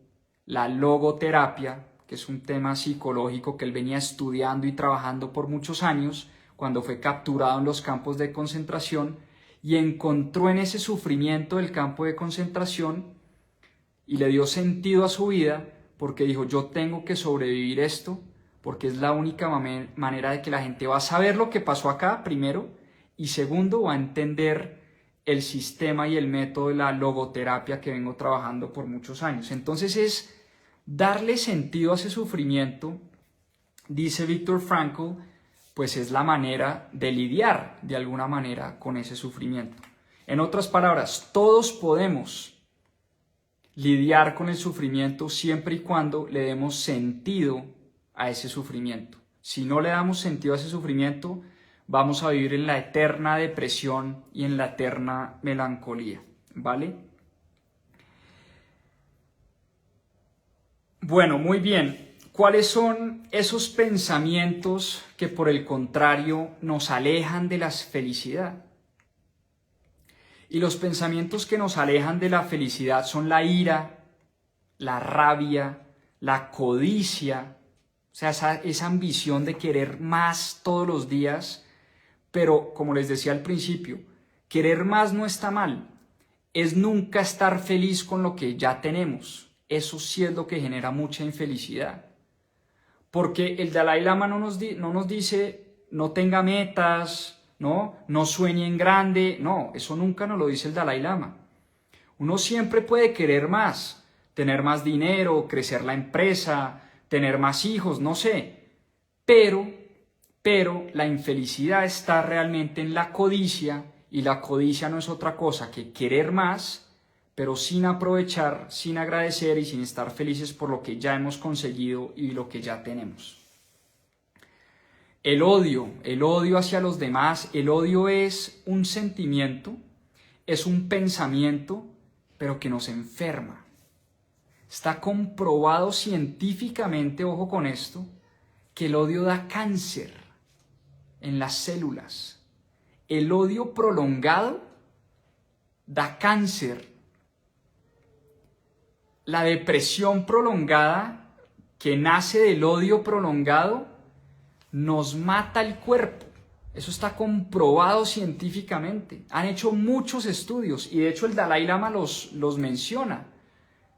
la logoterapia, que es un tema psicológico que él venía estudiando y trabajando por muchos años cuando fue capturado en los campos de concentración, y encontró en ese sufrimiento del campo de concentración y le dio sentido a su vida, porque dijo, yo tengo que sobrevivir esto, porque es la única manera de que la gente va a saber lo que pasó acá, primero, y segundo, va a entender el sistema y el método de la logoterapia que vengo trabajando por muchos años. Entonces es darle sentido a ese sufrimiento, dice Viktor Frankl, pues es la manera de lidiar de alguna manera con ese sufrimiento. En otras palabras, todos podemos lidiar con el sufrimiento siempre y cuando le demos sentido a ese sufrimiento. Si no le damos sentido a ese sufrimiento, vamos a vivir en la eterna depresión y en la eterna melancolía, ¿vale? Bueno, muy bien. ¿Cuáles son esos pensamientos que por el contrario nos alejan de la felicidad? Y los pensamientos que nos alejan de la felicidad son la ira, la rabia, la codicia, o sea, esa ambición de querer más todos los días, pero como les decía al principio, querer más no está mal, es nunca estar feliz con lo que ya tenemos. Eso sí es lo que genera mucha infelicidad. Porque el Dalai Lama no nos dice no tenga metas, no sueñe en grande, no, eso nunca nos lo dice el Dalai Lama. Uno siempre puede querer más, tener más dinero, crecer la empresa, tener más hijos, no sé, pero la infelicidad está realmente en la codicia, y la codicia no es otra cosa que querer más, pero sin aprovechar, sin agradecer y sin estar felices por lo que ya hemos conseguido y lo que ya tenemos. El odio hacia los demás, el odio es un sentimiento, es un pensamiento, pero que nos enferma. Está comprobado científicamente, ojo con esto, que el odio da cáncer en las células. El odio prolongado da cáncer. La depresión prolongada, que nace del odio prolongado, nos mata el cuerpo. Eso está comprobado científicamente. Han hecho muchos estudios y de hecho el Dalai Lama los menciona.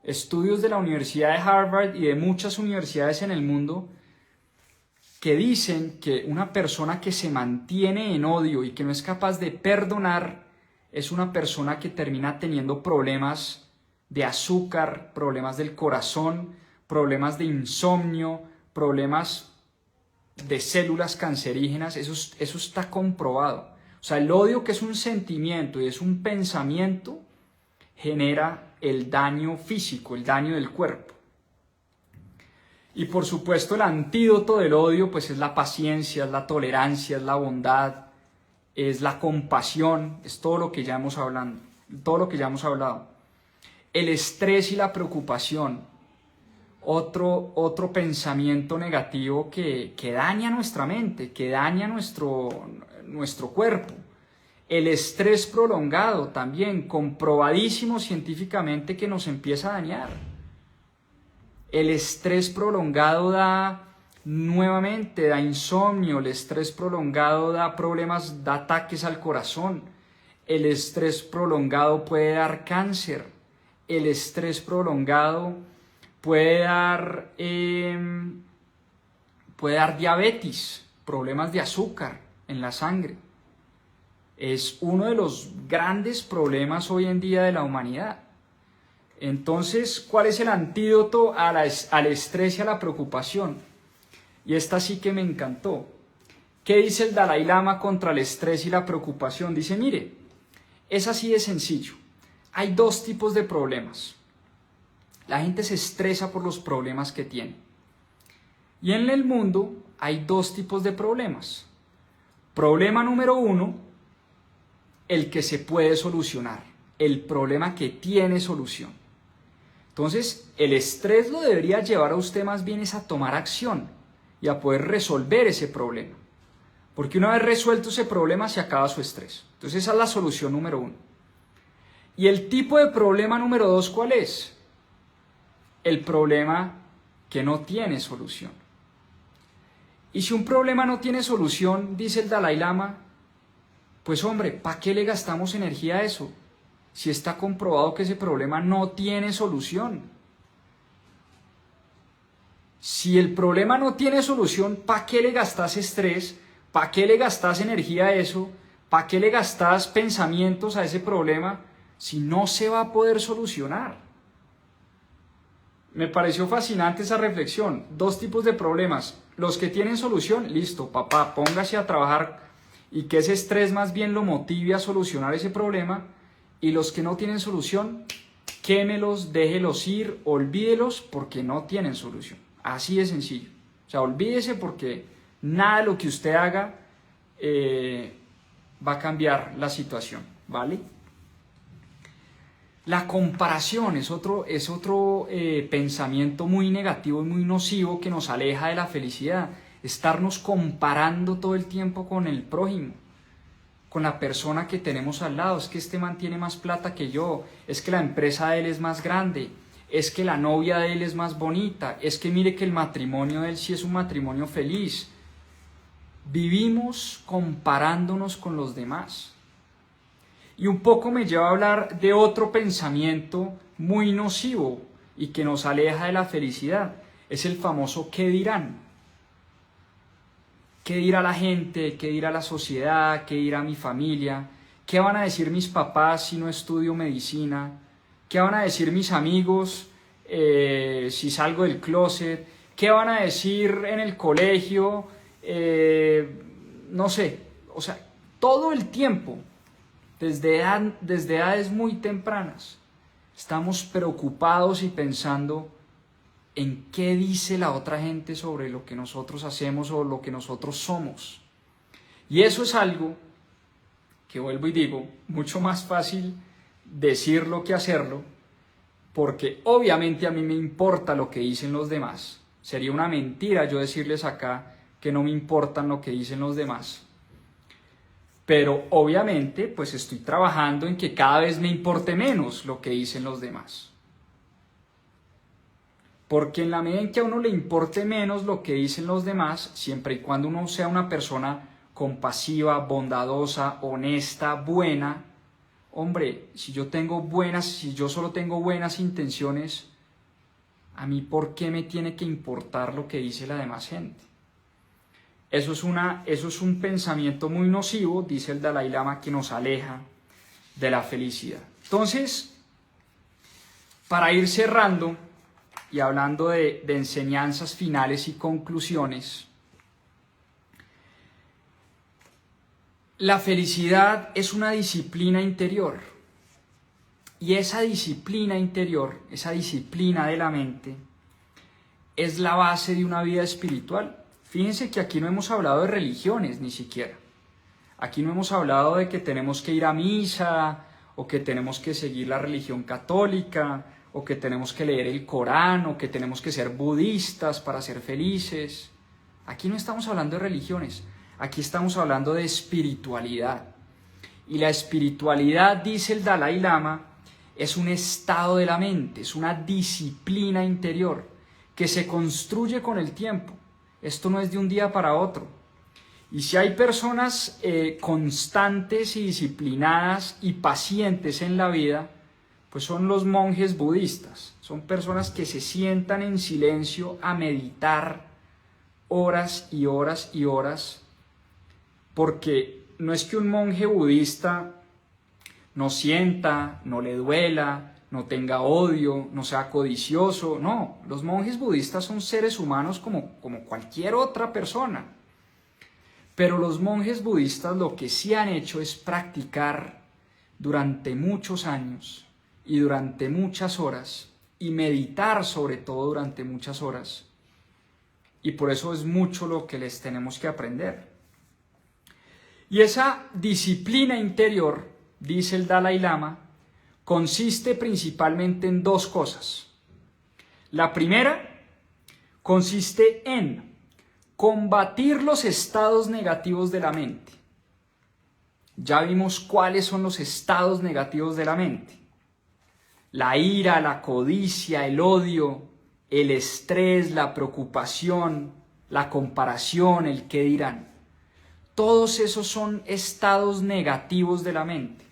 Estudios de la Universidad de Harvard y de muchas universidades en el mundo que dicen que una persona que se mantiene en odio y que no es capaz de perdonar es una persona que termina teniendo problemas de azúcar, problemas del corazón, problemas de insomnio, problemas de células cancerígenas. Eso está comprobado. O sea, el odio, que es un sentimiento y es un pensamiento, genera el daño físico, el daño del cuerpo. Y por supuesto el antídoto del odio pues es la paciencia, es la tolerancia, es la bondad, es la compasión, es todo lo que ya hemos hablado. El estrés y la preocupación, otro pensamiento negativo que daña nuestra mente, que daña nuestro cuerpo. El estrés prolongado también, comprobadísimo científicamente que nos empieza a dañar. El estrés prolongado da insomnio, el estrés prolongado da problemas, da ataques al corazón, el estrés prolongado puede dar cáncer, el estrés prolongado puede dar diabetes, problemas de azúcar en la sangre. Es uno de los grandes problemas hoy en día de la humanidad. Entonces, ¿cuál es el antídoto al estrés y a la preocupación? Y esta sí que me encantó. ¿Qué dice el Dalai Lama contra el estrés y la preocupación? Dice, mire, es así de sencillo. Hay dos tipos de problemas. La gente se estresa por los problemas que tiene. Y en el mundo hay dos tipos de problemas. Problema número 1, el que se puede solucionar, el problema que tiene solución. Entonces, el estrés lo debería llevar a usted más bien es a tomar acción y a poder resolver ese problema. Porque una vez resuelto ese problema se acaba su estrés. Entonces, esa es la solución número 1. Y el tipo de problema número 2, ¿cuál es? El problema que no tiene solución. Y si un problema no tiene solución, dice el Dalai Lama, pues hombre, ¿para qué le gastamos energía a eso? Si está comprobado que ese problema no tiene solución. Si el problema no tiene solución, ¿para qué le gastas estrés? ¿Para qué le gastas energía a eso? ¿Para qué le gastas pensamientos a ese problema si no se va a poder solucionar? Me pareció fascinante esa reflexión. Dos tipos de problemas. Los que tienen solución, listo, papá, póngase a trabajar y que ese estrés más bien lo motive a solucionar ese problema. Y los que no tienen solución, quémelos, déjelos ir, olvídelos porque no tienen solución. Así de sencillo. O sea, olvídese porque nada de lo que usted haga va a cambiar la situación, ¿vale? La comparación es otro pensamiento muy negativo y muy nocivo que nos aleja de la felicidad. Estarnos comparando todo el tiempo con el prójimo, con la persona que tenemos al lado. Es que este man tiene más plata que yo, es que la empresa de él es más grande, es que la novia de él es más bonita, es que mire que el matrimonio de él sí es un matrimonio feliz. Vivimos comparándonos con los demás. Y un poco me lleva a hablar de otro pensamiento muy nocivo y que nos aleja de la felicidad. Es el famoso ¿qué dirán? ¿Qué dirá la gente? ¿Qué dirá la sociedad? ¿Qué dirá mi familia? ¿Qué van a decir mis papás si no estudio medicina? ¿Qué van a decir mis amigos si salgo del closet? ¿Qué van a decir en el colegio? No sé, o sea, todo el tiempo, desde edades muy tempranas, estamos preocupados y pensando en qué dice la otra gente sobre lo que nosotros hacemos o lo que nosotros somos. Y eso es algo que, vuelvo y digo, mucho más fácil decirlo que hacerlo, porque obviamente a mí me importa lo que dicen los demás. Sería una mentira yo decirles acá que no me importan lo que dicen los demás. Pero obviamente pues estoy trabajando en que cada vez me importe menos lo que dicen los demás. Porque en la medida en que a uno le importe menos lo que dicen los demás, siempre y cuando uno sea una persona compasiva, bondadosa, honesta, buena, hombre, si yo solo tengo buenas intenciones, a mí ¿por qué me tiene que importar lo que dice la demás gente? Eso es un pensamiento muy nocivo, dice el Dalai Lama, que nos aleja de la felicidad. Entonces, para ir cerrando y hablando de enseñanzas finales y conclusiones, la felicidad es una disciplina interior. Y esa disciplina interior, esa disciplina de la mente, es la base de una vida espiritual. Fíjense que aquí no hemos hablado de religiones ni siquiera. Aquí no hemos hablado de que tenemos que ir a misa, o que tenemos que seguir la religión católica, o que tenemos que leer el Corán, o que tenemos que ser budistas para ser felices. Aquí no estamos hablando de religiones, aquí estamos hablando de espiritualidad. Y la espiritualidad, dice el Dalai Lama, es un estado de la mente, es una disciplina interior que se construye con el tiempo. Esto no es de un día para otro. Y si hay personas constantes y disciplinadas y pacientes en la vida, pues son los monjes budistas. Son personas que se sientan en silencio a meditar horas y horas y horas, porque no es que un monje budista no sienta, no le duela, no tenga odio, no sea codicioso. No, los monjes budistas son seres humanos como cualquier otra persona. Pero los monjes budistas lo que sí han hecho es practicar durante muchos años y durante muchas horas, y meditar sobre todo durante muchas horas. Y por eso es mucho lo que les tenemos que aprender. Y esa disciplina interior, dice el Dalai Lama, consiste principalmente en dos cosas. La primera consiste en combatir los estados negativos de la mente. Ya vimos cuáles son los estados negativos de la mente. La ira, la codicia, el odio, el estrés, la preocupación, la comparación, el qué dirán. Todos esos son estados negativos de la mente.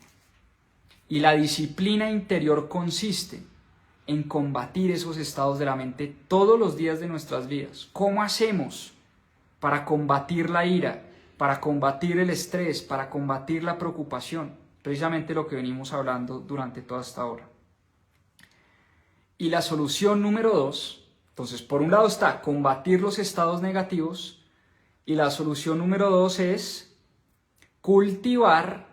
Y la disciplina interior consiste en combatir esos estados de la mente todos los días de nuestras vidas. ¿Cómo hacemos para combatir la ira, para combatir el estrés, para combatir la preocupación? Precisamente lo que venimos hablando durante toda esta hora. Y la solución número 2, entonces por un lado está combatir los estados negativos, y la solución número 2 es cultivar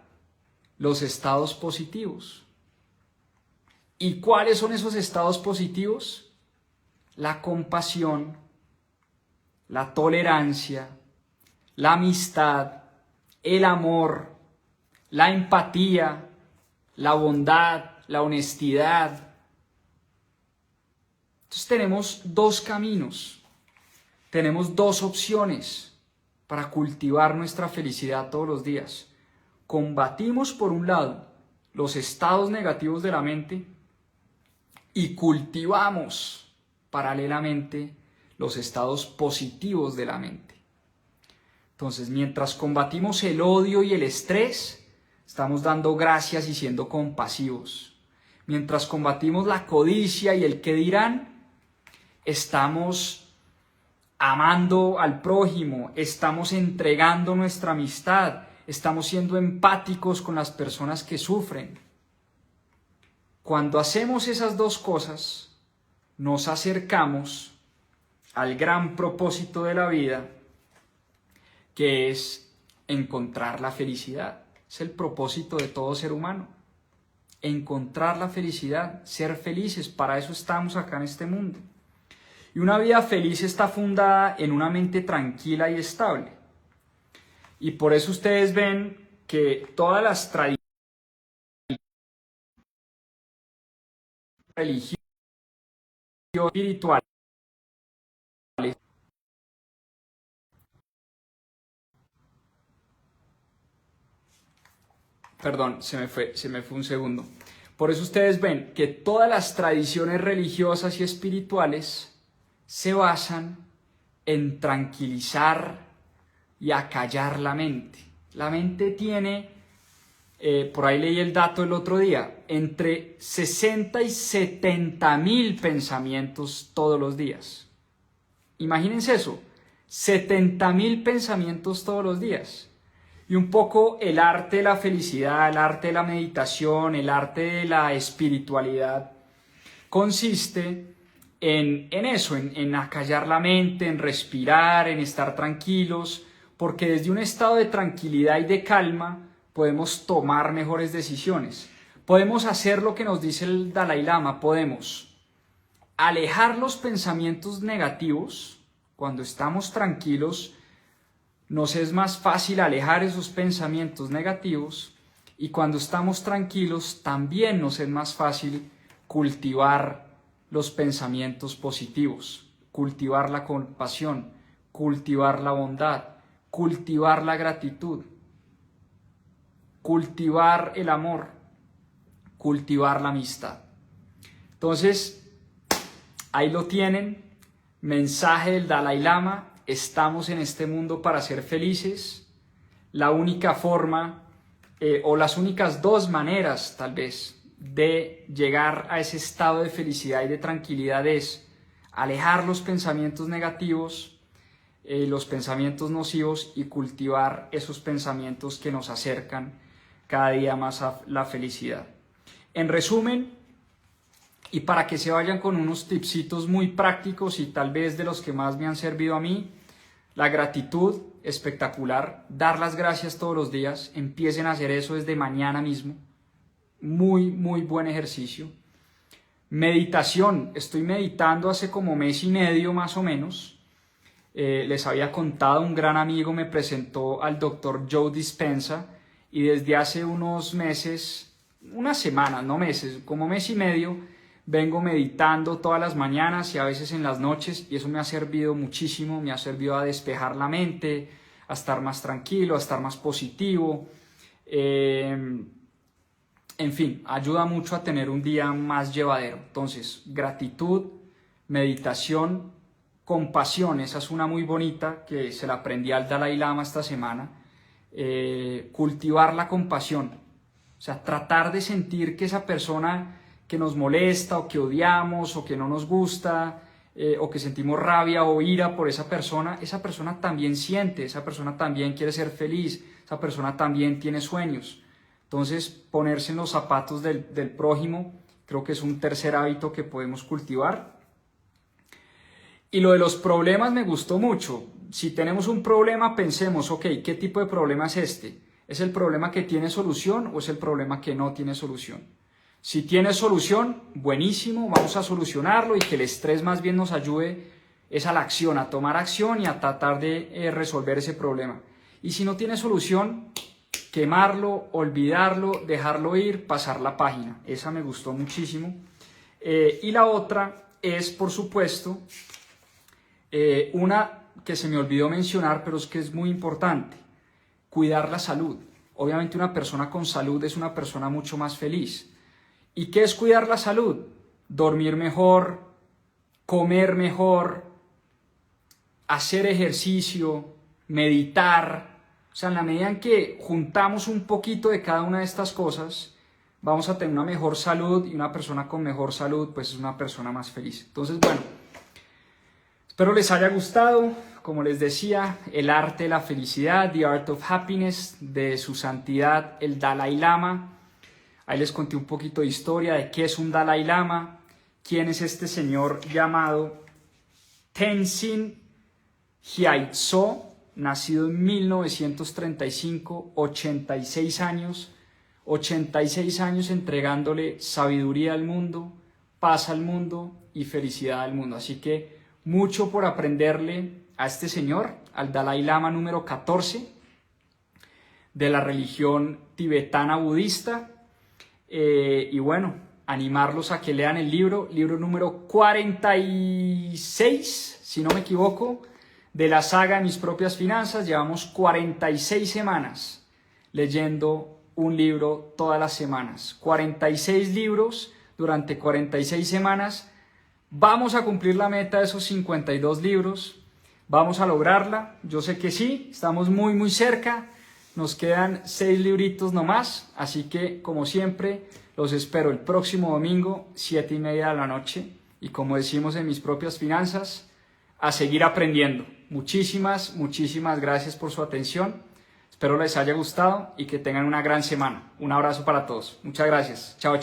los estados positivos. ¿Y cuáles son esos estados positivos? La compasión, la tolerancia, la amistad, el amor, la empatía, la bondad, la honestidad. Entonces tenemos dos caminos, tenemos dos opciones para cultivar nuestra felicidad todos los días. Combatimos por un lado los estados negativos de la mente y cultivamos paralelamente los estados positivos de la mente. Entonces, mientras combatimos el odio y el estrés, estamos dando gracias y siendo compasivos. Mientras combatimos la codicia y el qué dirán, estamos amando al prójimo, estamos entregando nuestra amistad, estamos siendo empáticos con las personas que sufren. Cuando hacemos esas dos cosas, nos acercamos al gran propósito de la vida, que es encontrar la felicidad. Es el propósito de todo ser humano. Encontrar la felicidad, ser felices, para eso estamos acá en este mundo. Y una vida feliz está fundada en una mente tranquila y estable. Y por eso ustedes ven que todas las tradiciones religiosas espirituales Perdón, se me fue un segundo. Por eso ustedes ven que todas las tradiciones religiosas y espirituales se basan en tranquilizar y acallar la mente. La mente tiene, por ahí leí el dato el otro día, entre 60 y 70 mil pensamientos todos los días. Imagínense eso, 70 mil pensamientos todos los días. Y un poco el arte de la felicidad, el arte de la meditación, el arte de la espiritualidad consiste en eso, en acallar la mente, en respirar, en estar tranquilos, porque desde un estado de tranquilidad y de calma podemos tomar mejores decisiones. Podemos hacer lo que nos dice el Dalai Lama, podemos alejar los pensamientos negativos. Cuando estamos tranquilos, nos es más fácil alejar esos pensamientos negativos, y cuando estamos tranquilos también nos es más fácil cultivar los pensamientos positivos, cultivar la compasión, cultivar la bondad, cultivar la gratitud, cultivar el amor, cultivar la amistad. Entonces, ahí lo tienen, mensaje del Dalai Lama. Estamos en este mundo para ser felices. La única forma, o las únicas dos maneras tal vez, de llegar a ese estado de felicidad y de tranquilidad es alejar los pensamientos negativos, los pensamientos nocivos, y cultivar esos pensamientos que nos acercan cada día más a la felicidad. En resumen, y para que se vayan con unos tipsitos muy prácticos y tal vez de los que más me han servido a mí: la gratitud, espectacular, dar las gracias todos los días, empiecen a hacer eso desde mañana mismo, muy buen ejercicio. Meditación, estoy meditando hace como mes y medio más o menos. Les había contado, un gran amigo me presentó al Dr. Joe Dispenza, y desde hace unos meses, unas semanas, no meses, como mes y medio, vengo meditando todas las mañanas y a veces en las noches, y eso me ha servido muchísimo, me ha servido a despejar la mente, a estar más tranquilo, a estar más positivo. En fin, ayuda mucho a tener un día más llevadero. Entonces, gratitud, meditación, compasión, esa es una muy bonita que se la aprendí al Dalai Lama esta semana. Cultivar la compasión, o sea, tratar de sentir que esa persona que nos molesta o que odiamos o que no nos gusta, o que sentimos rabia o ira por esa persona también siente, esa persona también quiere ser feliz, esa persona también tiene sueños. Entonces, ponerse en los zapatos del prójimo creo que es un tercer hábito que podemos cultivar. Y lo de los problemas me gustó mucho. Si tenemos un problema, pensemos, ok, ¿qué tipo de problema es este? ¿Es el problema que tiene solución o es el problema que no tiene solución? Si tiene solución, buenísimo, vamos a solucionarlo, y que el estrés más bien nos ayude es a la acción, a tomar acción y a tratar de resolver ese problema. Y si no tiene solución, quemarlo, olvidarlo, dejarlo ir, pasar la página. Esa me gustó muchísimo. Y la otra es, por supuesto, una que se me olvidó mencionar, pero es que es muy importante: cuidar la salud. Obviamente una persona con salud es una persona mucho más feliz. ¿Y qué es cuidar la salud? dormir mejor, comer mejor, hacer ejercicio, meditar. O sea, en la medida en que juntamos un poquito de cada una de estas cosas, vamos a tener una mejor salud, y una persona con mejor salud pues es una persona más feliz. Entonces, bueno, espero les haya gustado. Como les decía, El arte de la felicidad, The Art of Happiness, de su santidad el Dalai Lama. Ahí les conté un poquito de historia de qué es un Dalai Lama, quién es este señor llamado Tenzin Gyatso, nacido en 1935, 86 años entregándole sabiduría al mundo, paz al mundo y felicidad al mundo. Así que mucho por aprenderle a este señor, al Dalai Lama número 14 de la religión tibetana budista. Y bueno, animarlos a que lean el libro número 46, si no me equivoco, de la saga de Mis propias finanzas. Llevamos 46 semanas leyendo un libro todas las semanas. 46 libros durante 46 semanas. Vamos a cumplir la meta de esos 52 libros. Vamos a lograrla. Yo sé que sí, estamos muy cerca. Nos quedan 6 libritos nomás. Así que, como siempre, los espero el próximo domingo, 7:30 de la noche. Y como decimos en Mis propias finanzas, a seguir aprendiendo. Muchísimas gracias por su atención. Espero les haya gustado y que tengan una gran semana. Un abrazo para todos. Muchas gracias. Chao.